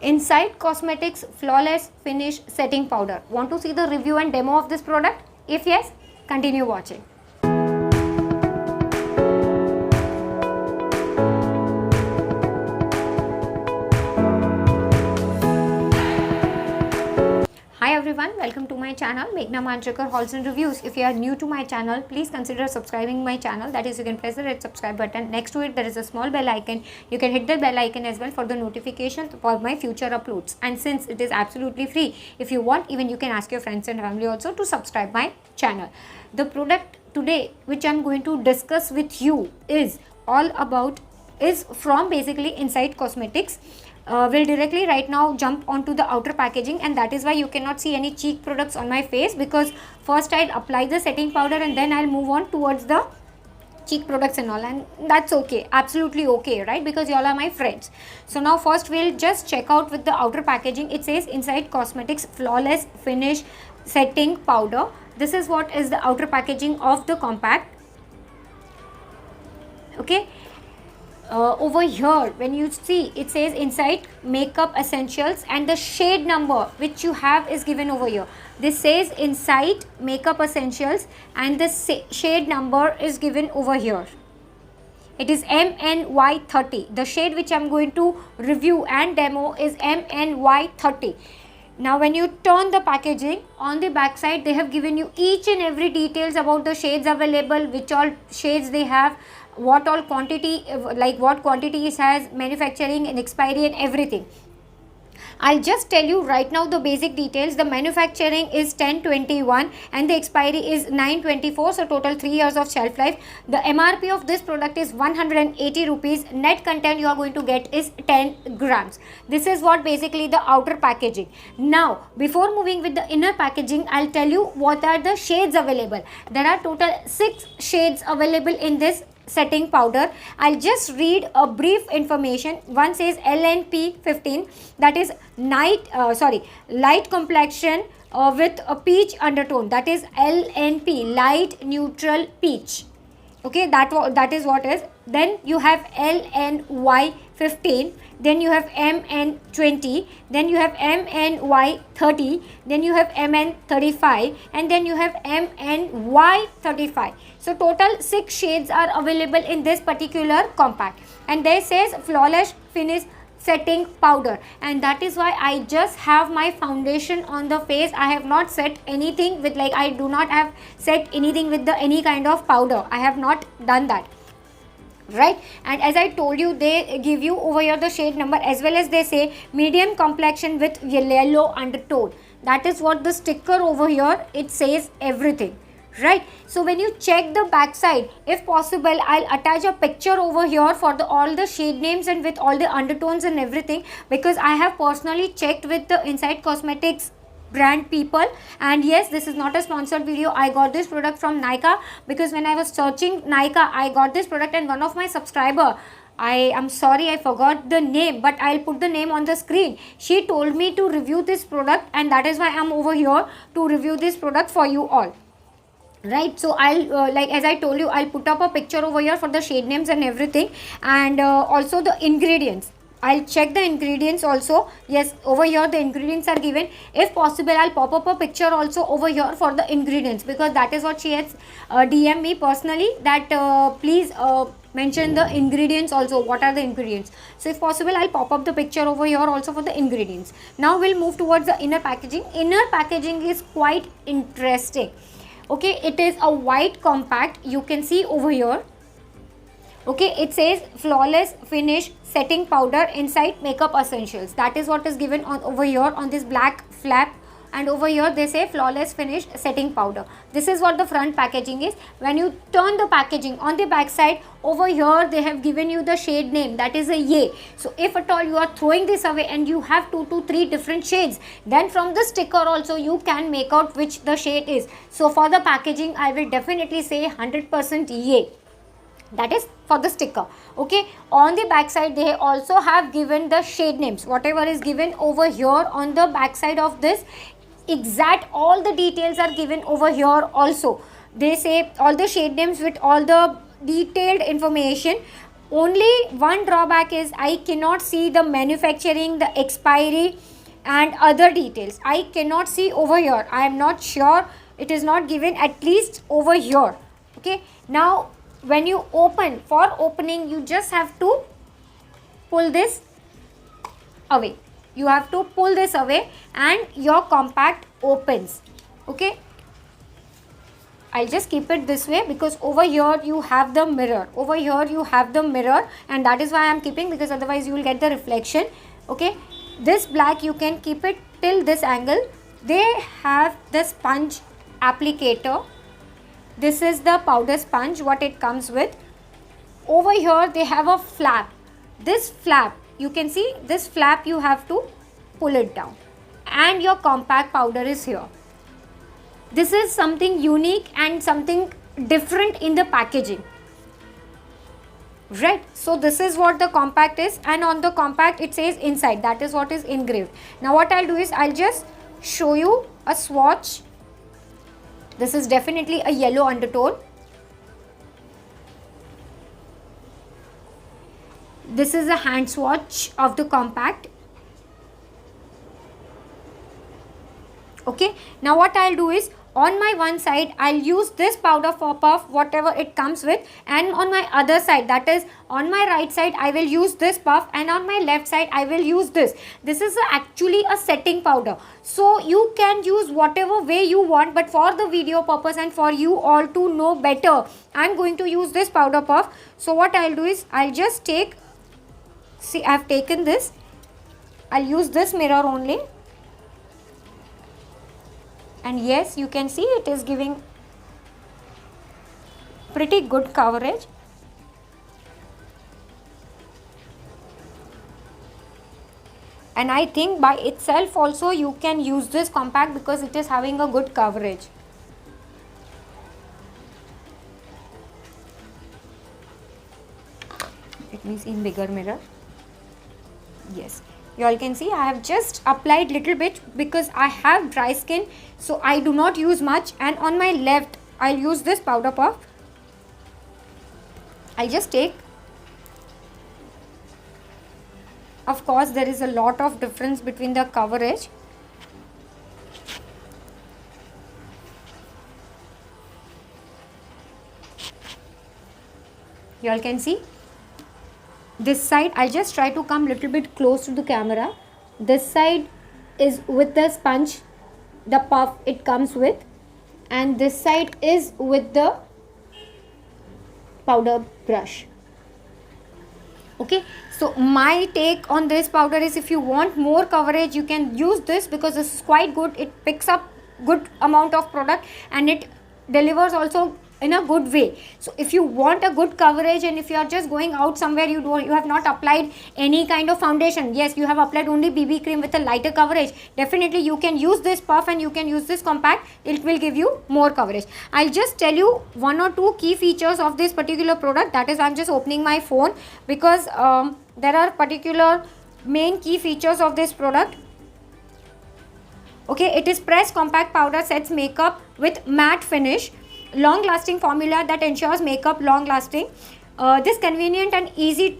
Insight Cosmetics Flawless Finish Setting Powder. Want to see the review and demo of this product? If yes, continue watching. Hi everyone, welcome to my channel Meghna Manjrekar Hauls and Reviews. If you are new to my channel, please consider subscribing my channel. That is, you can press the red subscribe button. Next to it, there is a small bell icon. You can hit the bell icon as well for the notification for my future uploads. And since it is absolutely free, if you want, even you can ask your friends and family also to subscribe my channel. The product today which I am going to discuss with you is from basically Insight Cosmetics. Will directly right now jump onto the outer packaging, and that is why you cannot see any cheek products on my face, because first I'll apply the setting powder and then I'll move on towards the cheek products and all, and that's okay, absolutely okay, right? Because you all are my friends. So now first we'll just check out with the outer packaging. It says Insight Cosmetics Flawless Finish Setting Powder. This is what is the outer packaging of the compact. Okay. Over here when you see, it says Insight Makeup Essentials, and the shade number which you have is given over here. This says Insight Makeup Essentials and the shade number is given over here. It is MNY30. The shade which I am going to review and demo is MNY30. Now when you turn the packaging, on the back side they have given you each and every details about the shades available, which all shades they have, what all quantity, like what quantities has, manufacturing and expiry and everything. I'll just tell you right now the basic details. The manufacturing is 1021 and the expiry is 924, so total 3 years of shelf life. The MRP of this product is 180 rupees. Net content you are going to get is 10 grams. This is what basically the outer packaging. Now before moving with the inner packaging, I'll tell you what are the shades available. There are total 6 shades available in this setting powder. I'll just read a brief information. One says LNP 15, that is light complexion with a peach undertone, that is LNP, light neutral peach. Okay, that is what is. Then you have LNY 15, then you have MN20, then you have MNY30, then you have MN35, and then you have MNY35. So total 6 shades are available in this particular compact, and there says Flawless Finish Setting Powder, and that is why I just have my foundation on the face. I have not set anything with, like, I do not have set anything with the any kind of powder. I have not done that, right? And as I told you, they give you over here the shade number, as well as they say medium complexion with yellow undertone. That is what the sticker over here, it says everything, right? So when you check the back side, if possible, I'll attach a picture over here for all the shade names and with all the undertones and everything, because I have personally checked with the Insight Cosmetics brand people. And yes, this is not a sponsored video. I got this product from Nykaa, because when I was searching Nykaa, I got this product, and one of my subscriber, I am sorry I forgot the name, but I'll put the name on the screen. She told me to review this product, and that is why I'm over here to review this product for you all, right? So I'll like as I told you, I'll put up a picture over here for the shade names and everything, and also the ingredients. I'll check the ingredients also. Yes, over here the ingredients are given. If possible, I'll pop up a picture also over here for the ingredients, because that is what she has DM me personally, that please mention the ingredients also, what are the ingredients. So if possible, I'll pop up the picture over here also for the ingredients. Now we'll move towards the inner packaging. Inner packaging is quite interesting. Okay, it is a white compact, you can see over here. Okay, it says Flawless Finish Setting Powder Insight Makeup Essentials. That is what is given on over here on this black flap, and over here they say Flawless Finish Setting Powder. This is what the front packaging is. When you turn the packaging, on the back side over here they have given you the shade name, that is a Ye. So if at all you are throwing this away and you have 2 to 3 different shades, then from the sticker also you can make out which the shade is. So for the packaging, I will definitely say 100% Ye. That is for the sticker. Okay, on the back side they also have given the shade names. Whatever is given over here on the back side of this, exact all the details are given over here also. They say all the shade names with all the detailed information. Only one drawback is I cannot see the manufacturing, the expiry and other details. I cannot see over here. I am not sure, it is not given at least over here. Okay, now when you open, for opening you just have to pull this away. You have to pull this away and your compact opens. Okay, I'll just keep it this way because over here you have the mirror. Over here you have the mirror, and that is why I'm keeping, because otherwise you will get the reflection. Okay, this black you can keep it till this angle. They have the sponge applicator. This is the powder sponge what it comes with. Over here they have a flap. This flap, you can see this flap, you have to pull it down, and your compact powder is here. This is something unique and something different in the packaging, right? So this is what the compact is, and on the compact it says inside, that is what is engraved. Now what I'll do is I'll just show you a swatch. This is definitely a yellow undertone. This is a hand swatch of the compact. Okay, now what I'll do is, on my one side I'll use this powder for puff, whatever it comes with, and on my other side, that is on my right side, I will use this puff, and on my left side I will use this. This is actually a setting powder, so you can use whatever way you want, but for the video purpose and for you all to know better, I'm going to use this powder puff. So what I'll do is I'll just take, see, I've taken this, I'll use this mirror only. And yes, you can see it is giving pretty good coverage. And I think by itself also you can use this compact because it is having a good coverage. Let me see in bigger mirror. Yes, you all can see I have just applied little bit because I have dry skin, so I do not use much. And on my left I'll use this powder puff. I'll just take, of course there is a lot of difference between the coverage. You all can see this side. I'll just try to come little bit close to the camera. This side is with the sponge, the puff it comes with, and this side is with the powder brush. Okay, so my take on this powder is, if you want more coverage you can use this because this is quite good. It picks up good amount of product and it delivers also in a good way. So if you want a good coverage and if you are just going out somewhere, you have not applied any kind of foundation, yes, you have applied only BB cream with a lighter coverage, definitely you can use this puff and you can use this compact. It will give you more coverage. I'll just tell you one or two key features of this particular product. That is, I'm just opening my phone because there are particular main key features of this product. Okay, it is pressed compact powder sets makeup with matte finish, long lasting formula that ensures makeup long lasting. This convenient and easy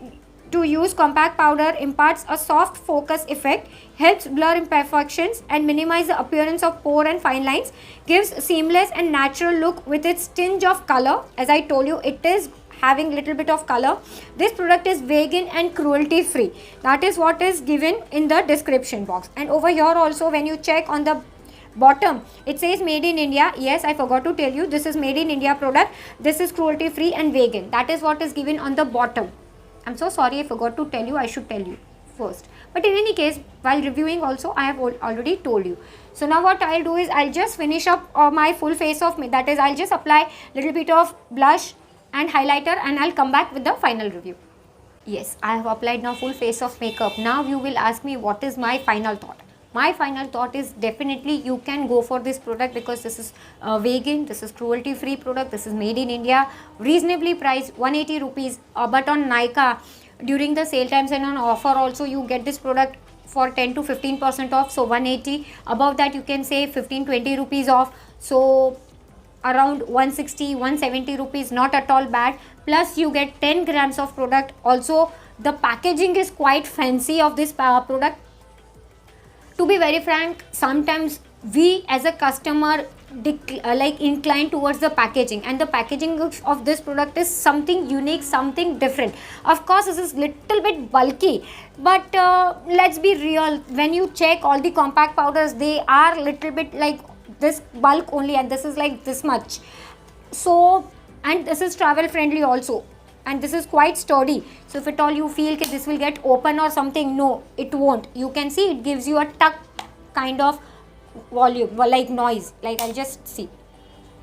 to use compact powder imparts a soft focus effect, helps blur imperfections and minimize the appearance of pore and fine lines, gives seamless and natural look with its tinge of color. As I told you, it is having little bit of color. This product is vegan and cruelty free. That is what is given in the description box. And over here also, when you check on the bottom, it says made in India. Yes, I forgot to tell you, this is made in India product. This is cruelty free and vegan. That is what is given on the bottom. I'm so sorry, I forgot to tell you. I should tell you first. But in any case, while reviewing also, I have already told you. So now what I'll do is, I'll just finish up my full face of, that is, I'll just apply little bit of blush and highlighter and I'll come back with the final review. Yes, I have applied now full face of makeup. Now you will ask me what is my final thought. My final thought is, definitely you can go for this product because this is vegan, this is cruelty free product, this is made in India, reasonably priced, 180 rupees. But on Nykaa during the sale times and on offer also, you get this product for 10 to 15% off. So 180, above that you can say 15-20 rupees off. So around 160, 170 rupees, not at all bad. plus you get 10 grams of product. Also the packaging is quite fancy of this product. To be very frank, sometimes we as a customer like incline towards the packaging, and the packaging of this product is something unique, something different. Of course this is little bit bulky, but let's be real, when you check all the compact powders, they are little bit like this bulk only, and this is like this much. So, and this is travel friendly also, and this is quite sturdy. So if at all you feel that this will get open or something, no, it won't. You can see it gives you a tuck kind of volume, like noise, like I'll just see.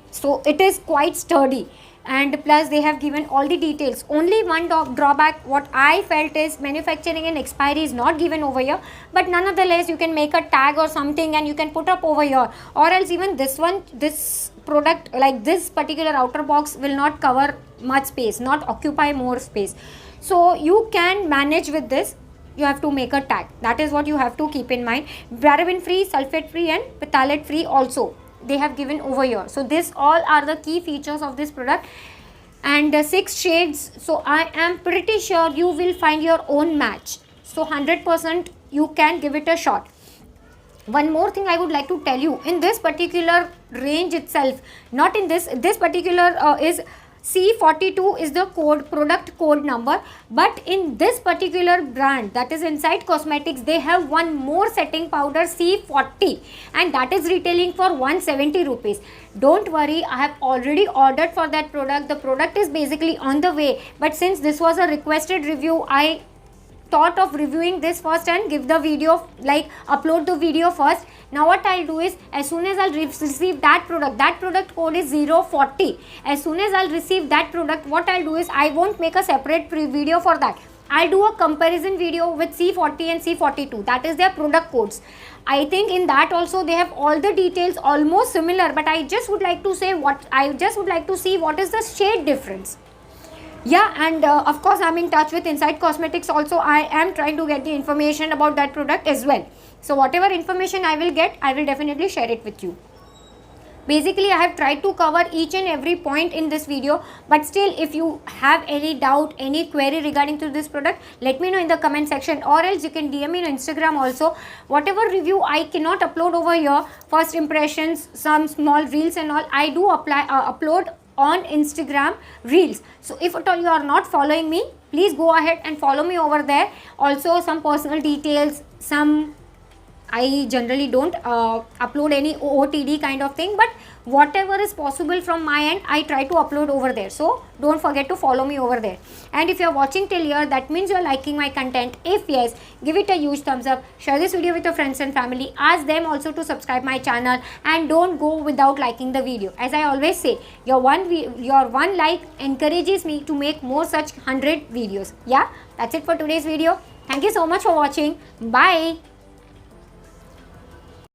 So it is quite sturdy, and plus they have given all the details. Only one drawback what I felt is manufacturing and expiry is not given over here, but nonetheless you can make a tag or something and you can put up over here, or else even this one, this product, like this particular outer box will not cover much space, not occupy more space. So you can manage with this. You have to make a tag. That is what you have to keep in mind. Paraben free, sulfate free and phthalate free also they have given over here. So this all are the key features of this product, and 6 shades. So I am pretty sure you will find your own match. So 100% you can give it a shot. One more thing I would like to tell you, in this particular range itself, not in this particular is C42 is the code, product code number, but in this particular brand, that is Insight Cosmetics, they have one more setting powder C40, and that is retailing for 170 rupees. Don't worry, I have already ordered for that product. The product is basically on the way, but since this was a requested review, I thought of reviewing this first and give the video, like upload the video first. Now what I'll do is, as soon as I'll receive that product code is 040. As soon as I'll receive that product, what I'll do is, I won't make a separate video for that. I'll do a comparison video with C40 and C42. That is their product codes. I think in that also they have all the details almost similar, but I just would like to say see what is the shade difference. Yeah, and of course I'm in touch with Insight Cosmetics also. I am trying to get the information about that product as well. So whatever information I will get, I will definitely share it with you. Basically, I have tried to cover each and every point in this video, but still if you have any doubt, any query regarding to this product, let me know in the comment section, or else you can DM me on Instagram also. Whatever review I cannot upload over here, first impressions, some small reels and all, I do upload on Instagram reels. So if at all you are not following me, please go ahead and follow me over there. Also some personal details, some I generally don't upload any OOTD kind of thing, but whatever is possible from my end, I try to upload over there. So don't forget to follow me over there. And if you're watching till here, that means you're liking my content. If yes, give it a huge thumbs up, share this video with your friends and family, ask them also to subscribe my channel, and don't go without liking the video. As I always say, your one like encourages me to make more such 100 videos. Yeah, that's it for today's video. Thank you so much for watching. Bye.